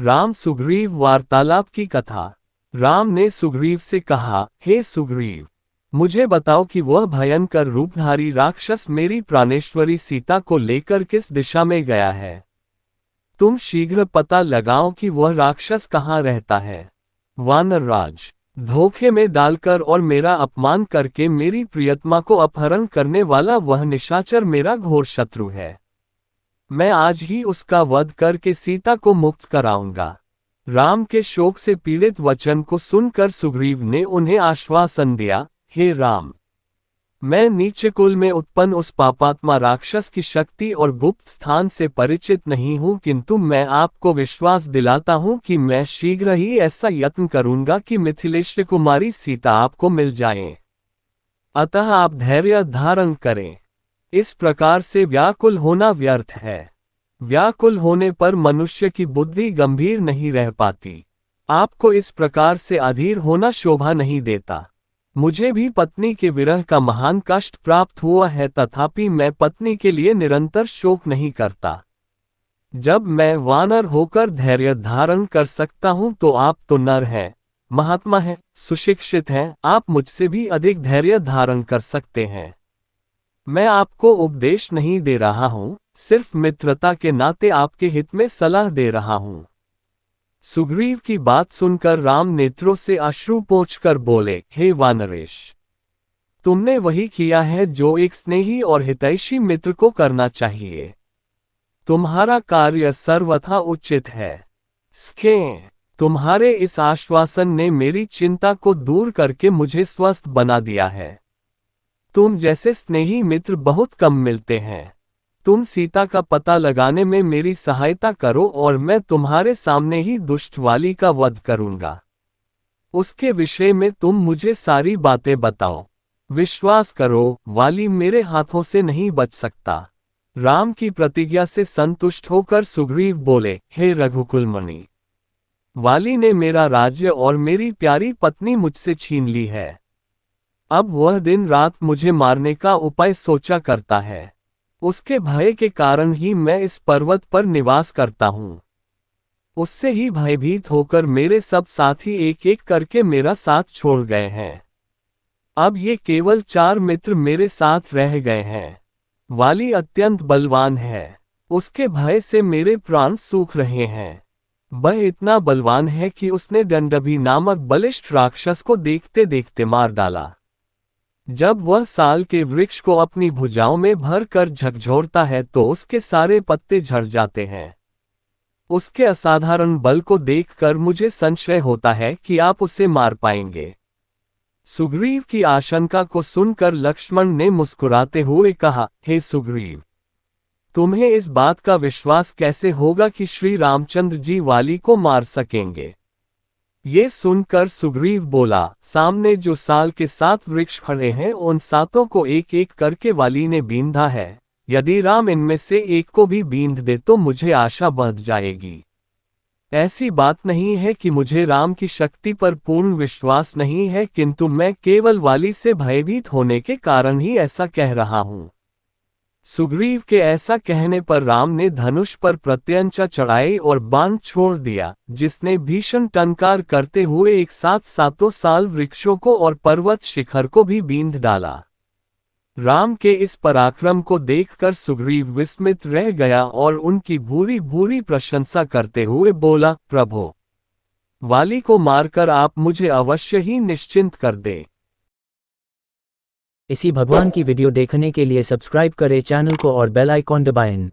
राम सुग्रीव वार्तालाप की कथा। राम ने सुग्रीव से कहा, हे सुग्रीव, मुझे बताओ कि वह भयंकर रूपधारी राक्षस मेरी प्राणेश्वरी सीता को लेकर किस दिशा में गया है। तुम शीघ्र पता लगाओ कि वह राक्षस कहाँ रहता है। वानरराज, धोखे में डालकर और मेरा अपमान करके मेरी प्रियतमा को अपहरण करने वाला वह निशाचर मेरा घोर शत्रु है। मैं आज ही उसका वध करके सीता को मुक्त कराऊंगा। राम के शोक से पीड़ित वचन को सुनकर सुग्रीव ने उन्हें आश्वासन दिया, हे राम, मैं नीच कुल में उत्पन्न उस पापात्मा राक्षस की शक्ति और गुप्त स्थान से परिचित नहीं हूं, किंतु मैं आपको विश्वास दिलाता हूं कि मैं शीघ्र ही ऐसा यत्न करूंगा कि मिथिलेश कुमारी सीता आपको मिल जाए। अतः आप धैर्य धारण करें। इस प्रकार से व्याकुल होना व्यर्थ है। व्याकुल होने पर मनुष्य की बुद्धि गंभीर नहीं रह पाती। आपको इस प्रकार से अधीर होना शोभा नहीं देता। मुझे भी पत्नी के विरह का महान कष्ट प्राप्त हुआ है, तथापि मैं पत्नी के लिए निरंतर शोक नहीं करता। जब मैं वानर होकर धैर्य धारण कर सकता हूं, तो आप तो नर हैं, महात्मा हैं, सुशिक्षित हैं, आप मुझसे भी अधिक धैर्य धारण कर सकते हैं। मैं आपको उपदेश नहीं दे रहा हूं, सिर्फ मित्रता के नाते आपके हित में सलाह दे रहा हूं। सुग्रीव की बात सुनकर राम नेत्रों से अश्रु पोंछकर बोले, हे वानरेश, तुमने वही किया है जो एक स्नेही और हितैषी मित्र को करना चाहिए। तुम्हारा कार्य सर्वथा उचित है। तुम्हारे इस आश्वासन ने मेरी चिंता को दूर करके मुझे स्वस्थ बना दिया है। तुम जैसे स्नेही मित्र बहुत कम मिलते हैं। तुम सीता का पता लगाने में मेरी सहायता करो और मैं तुम्हारे सामने ही दुष्ट वाली का वध करूंगा। उसके विषय में तुम मुझे सारी बातें बताओ। विश्वास करो, वाली मेरे हाथों से नहीं बच सकता। राम की प्रतिज्ञा से संतुष्ट होकर सुग्रीव बोले, हे रघुकुलमणि, वाली ने मेरा राज्य और मेरी प्यारी पत्नी मुझसे छीन ली है। अब वह दिन रात मुझे मारने का उपाय सोचा करता है। उसके भय के कारण ही मैं इस पर्वत पर निवास करता हूँ। उससे ही भयभीत होकर मेरे सब साथी एक एक करके मेरा साथ छोड़ गए हैं। अब ये केवल 4 मित्र मेरे साथ रह गए हैं। वाली अत्यंत बलवान है। उसके भय से मेरे प्राण सूख रहे हैं। वह इतना बलवान है कि उसने दंडभी नामक बलिष्ठ राक्षस को देखते देखते मार डाला। जब वह साल के वृक्ष को अपनी भुजाओं में भर कर झकझोरता है तो उसके सारे पत्ते झड़ जाते हैं। उसके असाधारण बल को देखकर मुझे संशय होता है कि आप उसे मार पाएंगे। सुग्रीव की आशंका को सुनकर लक्ष्मण ने मुस्कुराते हुए कहा, हे सुग्रीव, तुम्हें इस बात का विश्वास कैसे होगा कि श्री रामचंद्र जी वाली को मार सकेंगे। ये सुनकर सुग्रीव बोला, सामने जो साल के 7 वृक्ष खड़े हैं उन 7 को एक एक करके वाली ने बींधा है। यदि राम इनमें से एक को भी बींध दे तो मुझे आशा बढ़ जाएगी। ऐसी बात नहीं है कि मुझे राम की शक्ति पर पूर्ण विश्वास नहीं है, किंतु मैं केवल वाली से भयभीत होने के कारण ही ऐसा कह रहा हूं। सुग्रीव के ऐसा कहने पर राम ने धनुष पर प्रत्यंचा चढ़ाई और बाण छोड़ दिया, जिसने भीषण टंकार करते हुए एक साथ 7 साल वृक्षों को और पर्वत शिखर को भी बींध डाला। राम के इस पराक्रम को देखकर सुग्रीव विस्मित रह गया और उनकी भूरी भूरी प्रशंसा करते हुए बोला, प्रभो, वाली को मारकर आप मुझे अवश्य ही निश्चिंत कर दे। इसी भगवान की वीडियो देखने के लिए सब्सक्राइब करें चैनल को और बेल आइकॉन दबाएं।